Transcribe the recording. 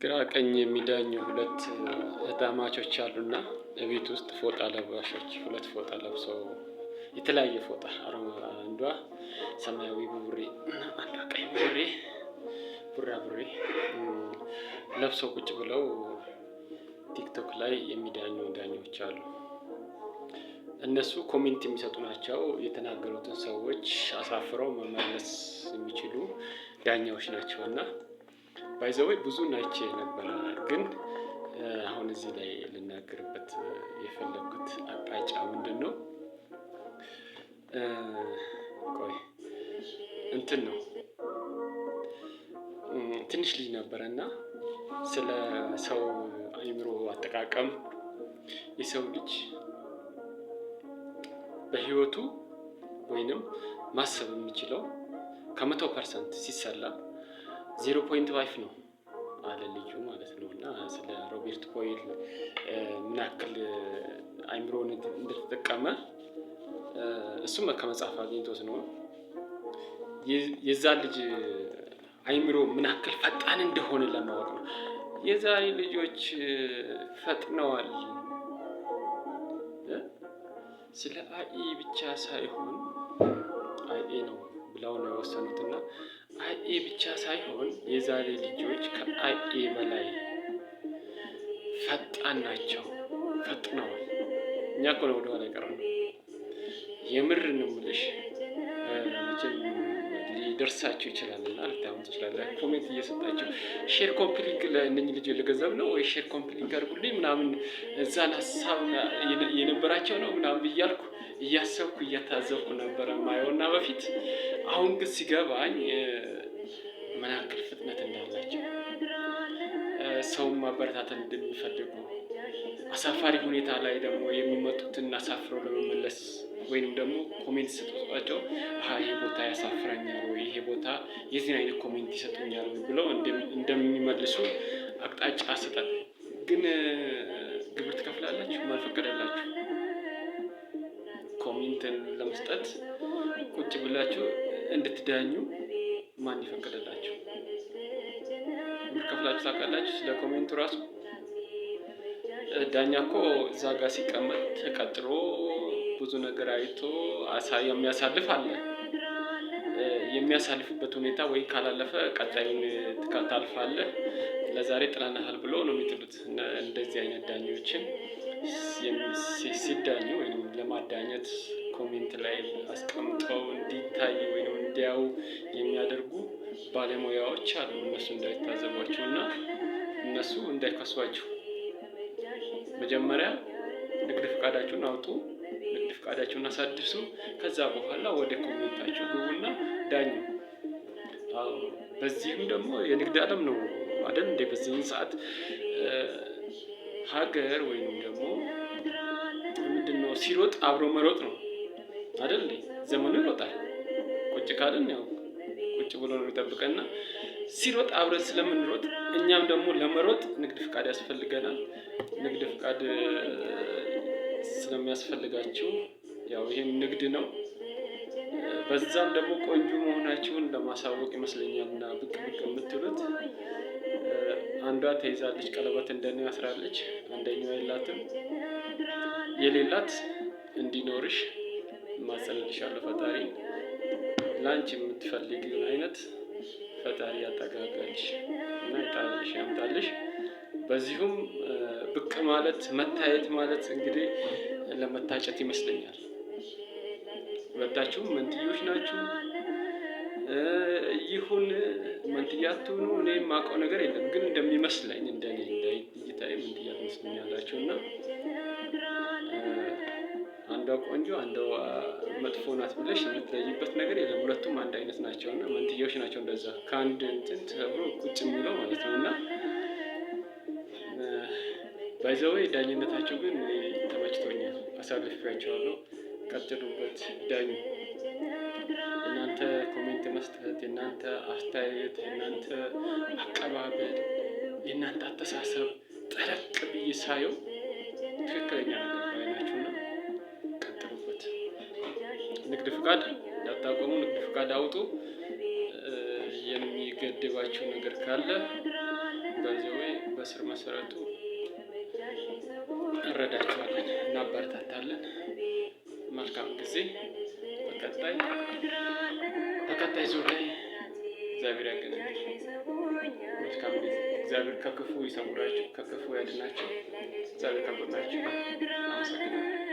ግራ ቀኝ የሚዳኙ ሁለት እህትማማቾች አሉና ቤት ውስጥ ፎጣ ለባሾች ሁለት ፎጣ ለብሰው የተለያየ ፎጣ አንዷ ሰማያዊ ቡሬ እና አንዷ ቀይ ቡሬ ቡራቡሬ ለብሰው ቁጭ ብለው ቲክቶክ ላይ የሚዳኙ ዳኞች አሉ። እነሱ ኮሜንት የሚሰጡ ናቸው። የተናገሩትን ሰዎች አሳፍረው መመለስ የሚችሉ ዳኛዎች ናቸው። እና ባይ ዘ ዌይ ብዙ ናቸ ነበረ። ግን አሁን እዚህ ላይ ልናገርበት የፈለኩት አቅጣጫ ምንድነው? ቆይ እንትን ነው። ትንሽ ልጅ ነበረና ስለ ሰው አይምሮ አጠቃቀም የሰው ልጅ በህይወቱ ወይንም ማሰብ የሚችለው ከ100% ሲሰላ 0.5 ነው አለ ልጁ ማለት ነው። እና ስለ ሮበርት ቦይል ምን ያክል አይምሮን እንደተጠቀመ እሱም ከመጽሐፍ አግኝቶት ነው። የዛ ልጅ አይምሮ ምን ያክል ፈጣን እንደሆነ ለማወቅ ነው። የዛሬ ልጆች ፈጥነዋል። ስለ አይ ብቻ ሳይሆን አይ ነው ብለው ነው የወሰኑትና አይ ብቻ ሳይሆን የዛሬ ልጆች ከአይ በላይ ፈጣን ናቸው፣ ፈጥነዋል። እኛ እኮ ነው ወደኋላ የቀረነው። የምር ነው የምልሽ። ሊደርሳችሁ ይችላልና ልታዩት ትችላላችሁ። ኮሜንት እየሰጣችሁ ሼር ኮምፕሊንግ ለእነኚህ ልጆች ልገዛም ነው ወይ ሼር ኮምፕሊንግ አድርጉልኝ ምናምን እዛን ሀሳብ የነበራቸው ነው ምናምን ብያልኩ እያሰብኩ እያታዘብኩ ነበረ ማየውና በፊት። አሁን ግን ሲገባኝ ምን ያክል ፍጥነት እንዳላቸው፣ ሰውን ማበረታታት እንደሚፈልጉ፣ አሳፋሪ ሁኔታ ላይ ደግሞ የሚመጡትን አሳፍረው ለመመለስ ወይንም ደግሞ ኮሜንት ሲሰጧቸው ይሄ ቦታ ያሳፍረኛል ወይ ይሄ ቦታ የዚህን አይነት ኮሜንት ይሰጡኛል ብለው እንደሚመልሱ አቅጣጫ ሰጠን። ግን ግብር ትከፍላላችሁ? ማልፈቀደላችሁ ኮሜንትን ለመስጠት ቁጭ ብላችሁ እንድትዳኙ ማን ይፈቀደላችሁ? ግብር ከፍላችሁ ታውቃላችሁ? ስለ ኮሜንቱ ራሱ ዳኛ እኮ እዛ ጋር ሲቀመጥ ተቀጥሮ ብዙ ነገር አይቶ የሚያሳልፍ አለ። የሚያሳልፍበት ሁኔታ ወይ ካላለፈ ቀጣዩን ታልፋለህ፣ ለዛሬ ጥለናል ብሎ ነው የሚጥሉት። እንደዚህ አይነት ዳኞችን ሲዳኙ ወይም ለማዳኘት ኮሜንት ላይ አስቀምጠው እንዲታይ ወይም እንዲያዩ የሚያደርጉ ባለሙያዎች አሉ። እነሱ እንዳይታዘቧቸው እና እነሱ እንዳይከሷችሁ መጀመሪያ ንግድ ፈቃዳችሁን አውጡ፣ ንግድ ፈቃዳችሁን አሳድሱ። ከዛ በኋላ ወደ ኮሜንታችሁ ግቡና ዳኙ። በዚህም ደግሞ የንግድ ዓለም ነው አይደል እንዴ? በዚህን ሰዓት ሀገር ወይንም ደግሞ ምንድነው ሲሮጥ አብሮ መሮጥ ነው አይደል እንዴ? ዘመኑ ይሮጣል። ቁጭ ካልን ያው ቁጭ ብሎ ነው የሚጠብቀንና ሲሮጥ አብረን ስለምንሮጥ እኛም ደግሞ ለመሮጥ ንግድ ፍቃድ ያስፈልገናል። ንግድ ፍቃድ ስለሚያስፈልጋችሁ ያው ይሄም ንግድ ነው። በዛም ደግሞ ቆንጆ መሆናችሁን ለማሳወቅ ይመስለኛልና ብቅ ብቅ የምትሉት። አንዷ ተይዛለች፣ ቀለበት እንደኔ አስራለች፣ አንደኛዋ የላትም። የሌላት እንዲኖርሽ ማጸልልሻለሁ ፈጣሪ ላንቺ የምትፈልጊውን አይነት ፈጣሪ ያጠጋጋልሽ እና ይጣልሽ ያምጣልሽ። በዚሁም ብቅ ማለት መታየት ማለት እንግዲህ ለመታጨት ይመስለኛል። ሁለታችሁም መንትዮች ናችሁ። ይሁን መንትያ አትሁኑ እኔ የማውቀው ነገር የለም። ግን እንደሚመስለኝ እንደኔ እይታዬ መንትያ ትመስሉኛላችሁ እና አንዷ ቆንጆ አንዷ መጥፎ ናት ብለሽ የምትለይበት ነገር የለም። ሁለቱም አንድ አይነት ናቸው እና መንትዮች ናቸው። እንደዛ ከአንድ እንትን ተብሎ ቁጭ የሚለው ማለት ነው። እና ባይ ዘ ዌይ ዳኝነታቸው ግን ተመችቶኛል፣ አሳልፌያቸዋለሁ። ቀጥሉበት፣ ዳኙ። የእናንተ ኮሜንት መስጠት፣ የእናንተ አስተያየት፣ የእናንተ አቀባበል፣ የእናንተ አስተሳሰብ ጠለቅ ብዬ ሳየው ትክክለኛ ነገር ላይ ናችሁና ቀጥሉበት። ንግድ ፍቃድ እንዳታቆሙ፣ ንግድ ፍቃድ አውጡ። የሚገድባችሁ ነገር ካለ በዚህ ወይ በስር መሰረቱ እንረዳቸዋለን፣ እናበረታታለን። መልካም ጊዜ። በቀጣይ ዙር ላይ እግዚአብሔር ያገናኛል። መልካም ጊዜ። እግዚአብሔር ከክፉ ይሰውራችሁ፣ ከክፉ ያድናችሁ። እግዚአብሔር ከጎናችሁ። አመሰግናለሁ።